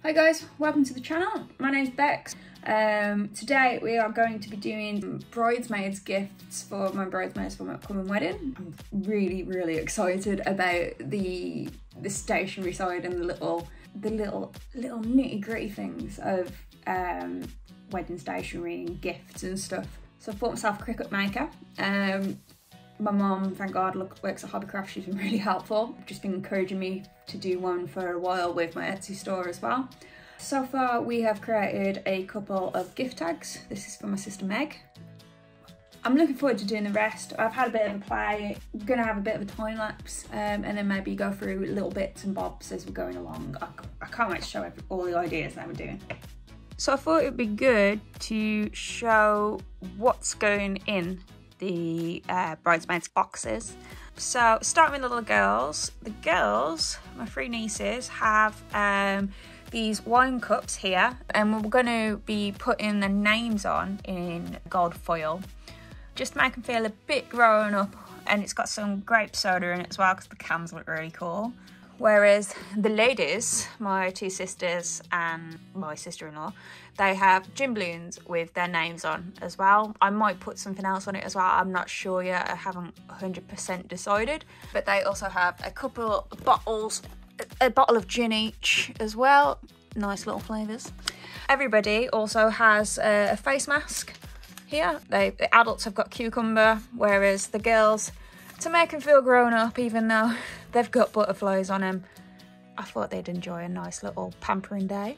Hi guys, welcome to the channel. My name's Bex. Today we are going to be doing bridesmaids gifts for my bridesmaids for my upcoming wedding. I'm really excited about the stationery side and the little nitty gritty things of wedding stationery and gifts and stuff. So I bought myself a Cricut maker. My mum, thank God, works at Hobbycraft. She's been really helpful. Just been encouraging me to do one for a while with my Etsy store as well. So far we have created a couple of gift tags. This is for my sister Meg. I'm looking forward to doing the rest. I've had a bit of a play. I'm gonna have a bit of a time lapse and then maybe go through little bits and bobs as we're going along. I can't wait to show all the ideas that we're doing. So I thought it'd be good to show what's going in the bridesmaids boxes. So starting with the little girls. The girls, my three nieces, have these wine cups here, and we're going to be putting the names on in gold foil, just to make them feel a bit grown up. And it's got some grape soda in it as well because the cans look really cool. Whereas the ladies, my two sisters and my sister-in-law, they have gin balloons with their names on as well. I might put something else on it as well. I'm not sure yet. I haven't 100% decided. But they also have a couple of bottles, a bottle of gin each as well. Nice little flavours. Everybody also has a face mask here. The adults have got cucumber, whereas the girls, to make them feel grown up, even though they've got butterflies on them, I thought they'd enjoy a nice little pampering day.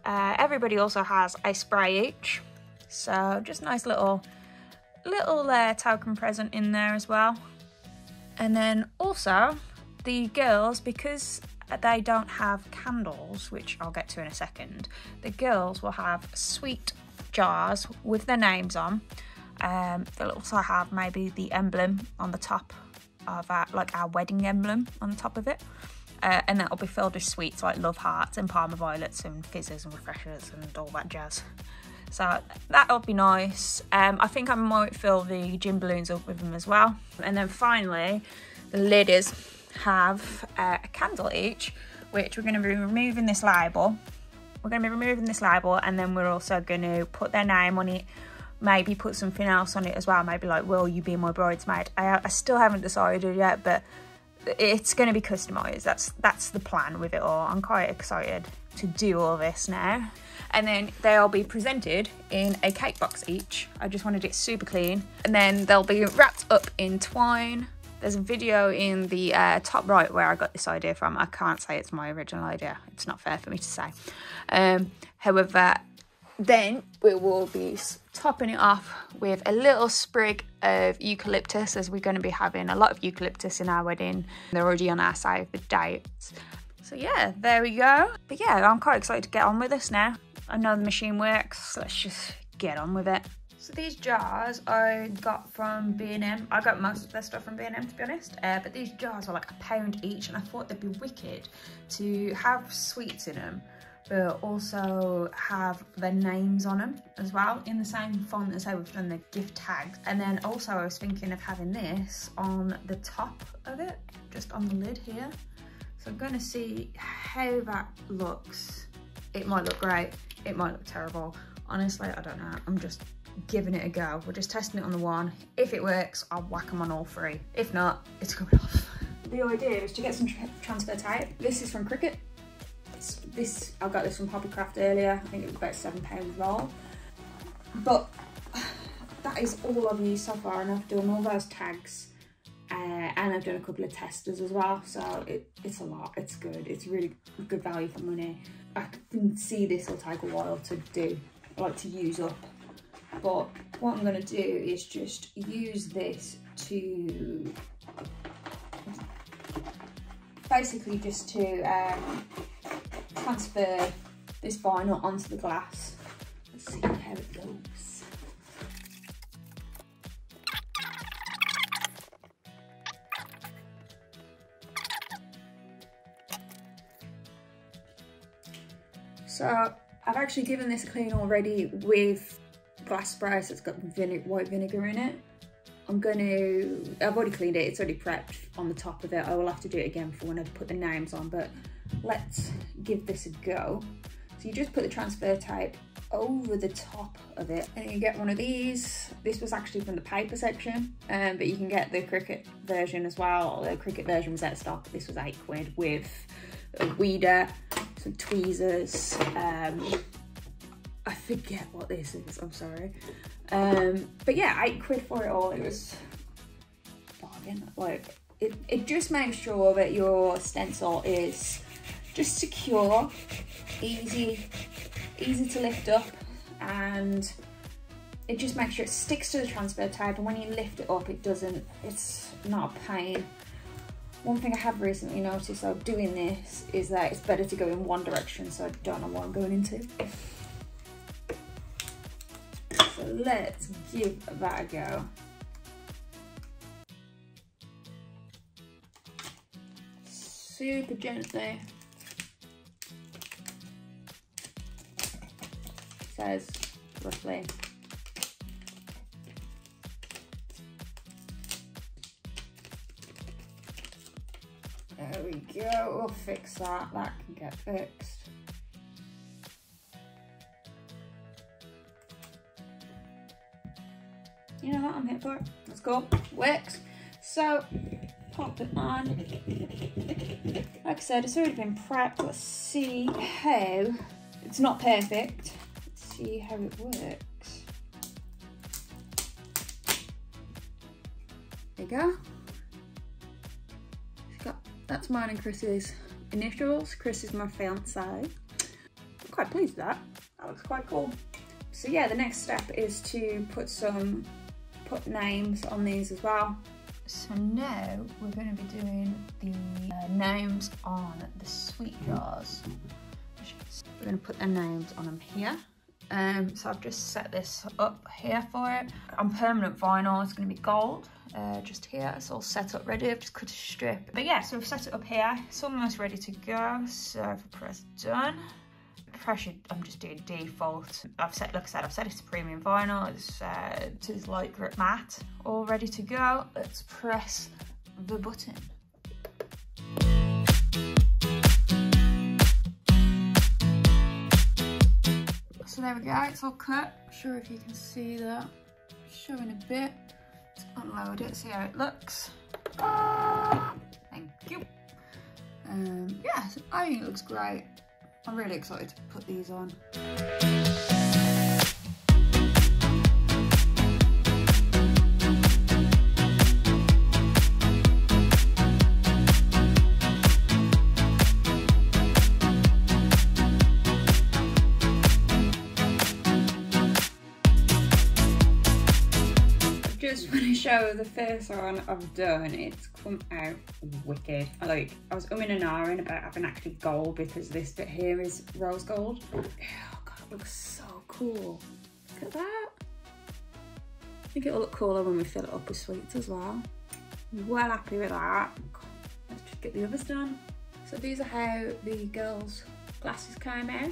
Everybody also has a spray each, so just nice little token present in there as well. And then also the girls, because they don't have candles, which I'll get to in a second, the girls will have sweet jars with their names on. They'll also have maybe the emblem on the top of our wedding emblem on the top of it. And that'll be filled with sweets like love hearts and Parma violets and fizzes and refreshers and all that jazz. So that'll be nice. I think I might fill the gin balloons up with them as well. And then finally, the ladies have a candle each, which we're going to be removing this label. We're going to be removing this label, and then we're also going to put their name on it. Maybe put something else on it as well. Maybe like, will you be my bridesmaid? I still haven't decided yet, but it's going to be customised. That's the plan with it all. I'm quite excited to do all this now. And then they'll be presented in a cake box each. I just wanted it super clean. And then they'll be wrapped up in twine. There's a video in the top right where I got this idea from. I can't say it's my original idea. It's not fair for me to say. However, then we will be topping it off with a little sprig of eucalyptus, as we're going to be having a lot of eucalyptus in our wedding. They're already on our save the dates. So yeah, there we go. But yeah, I'm quite excited to get on with this now. I know the machine works, so let's just get on with it. So these jars I got from B&M. I got most of their stuff from B&M, to be honest. But these jars are like £1 each, and I thought they'd be wicked to have sweets in them, but also have their names on them as well, in the same font as how we've done the gift tags. And then also I was thinking of having this on the top of it, just on the lid here. So I'm gonna see how that looks. It might look great, it might look terrible. Honestly, I don't know, I'm just giving it a go. We're just testing it on the one. If it works, I'll whack them on all three. If not, it's coming off. The idea is to get some transfer tape. This is from Cricut. I got this from Hobbycraft earlier. I think it was about £7 roll. But that is all I've used so far, and I've done all those tags. And I've done a couple of testers as well, so it's a lot. It's good. It's really good value for money. I can see this will take a while to do, like to use up. But what I'm going to do is just use this to basically just to transfer this vinyl onto the glass. Let's see how it goes. So I've actually given this a clean already with glass spray, so it's got white vinegar in it. I've already cleaned it, it's already prepped on the top of it. I will have to do it again for when I put the names on, but let's give this a go. So you just put the transfer tape over the top of it, and you get one of these. This was actually from the paper section, but you can get the Cricut version as well. The Cricut version was out of stock. This was £8 with a weeder, some tweezers. I forget what this is, I'm sorry. But yeah, £8 for it all. It was bargain. Like, it just makes sure that your stencil is just secure, easy to lift up, and it just makes sure it sticks to the transfer tape, and when you lift it up, it's not a pain. One thing I have recently noticed of doing this is that it's better to go in one direction, so I don't know what I'm going into. So let's give that a go. Super gently. Says roughly. There we go, we'll fix that. That can get fixed. You know what, I'm here for it. Let's go. Works. So, pop it on. Like I said, it's already been prepped. Let's see how. It's not perfect. Let's see how it works. There you go. That's mine and Chris's initials. Chris is my fiance. I'm quite pleased with that. That looks quite cool. So yeah, the next step is to put names on these as well. So now we're going to be doing the names on the sweet jars. We're going to put their names on them here. So I've just set this up here for it. On permanent vinyl, it's going to be gold. Just here, it's all set up ready. I've just cut a strip. But yeah, so we've set it up here. It's almost ready to go. So if I press done, pressure, I'm just doing default. Like I said, I've set it to premium vinyl. It's to this light grip matte, all ready to go. Let's press the button. So there we go, it's all cut. Not sure if you can see that. Showing a bit. Let's unload it, see how it looks. Thank you. Yeah, so I think it looks great. I'm really excited to put these on. Just want to show the first one I've done. It's come out wicked. I was umming and ahhing about having actually gold because this bit here is rose gold. Oh god, it looks so cool. Look at that. I think it'll look cooler when we fill it up with sweets as well. Well happy with that. Let's just get the others done. So these are how the girls' glasses came out.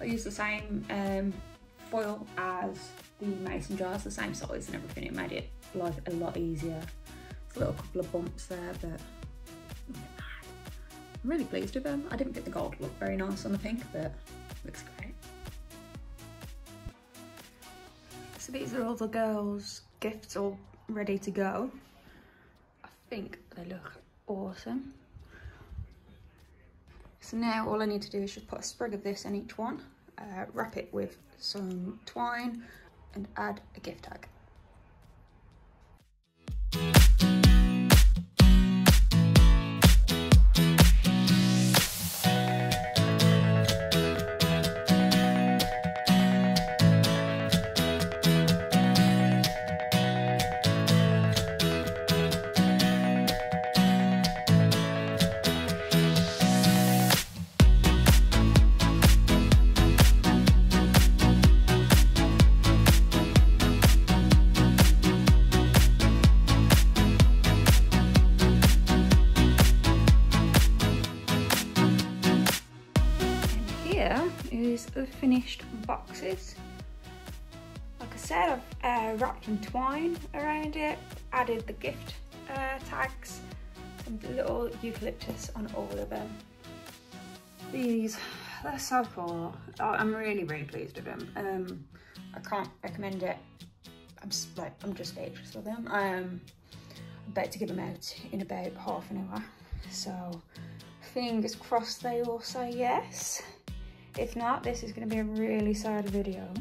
I used the same foil as the mason jars, the same size and everything. It made it life a lot easier. There's a little couple of bumps there, but I'm really pleased with them. I didn't think the gold looked very nice on the pink, but it looks great. So these are all the girls' gifts all ready to go. I think they look awesome. So now all I need to do is just put a sprig of this in each one, wrap it with some twine and add a gift tag. Is the finished boxes. Like I said, I've wrapped some twine around it, added the gift tags, some little eucalyptus on all of them. These they're so cool. I'm really, really pleased with them. I can't recommend it. I'm just speechless with them. I'm about to give them out in about half an hour. So fingers crossed they all say yes. If not, this is going to be a really sad video.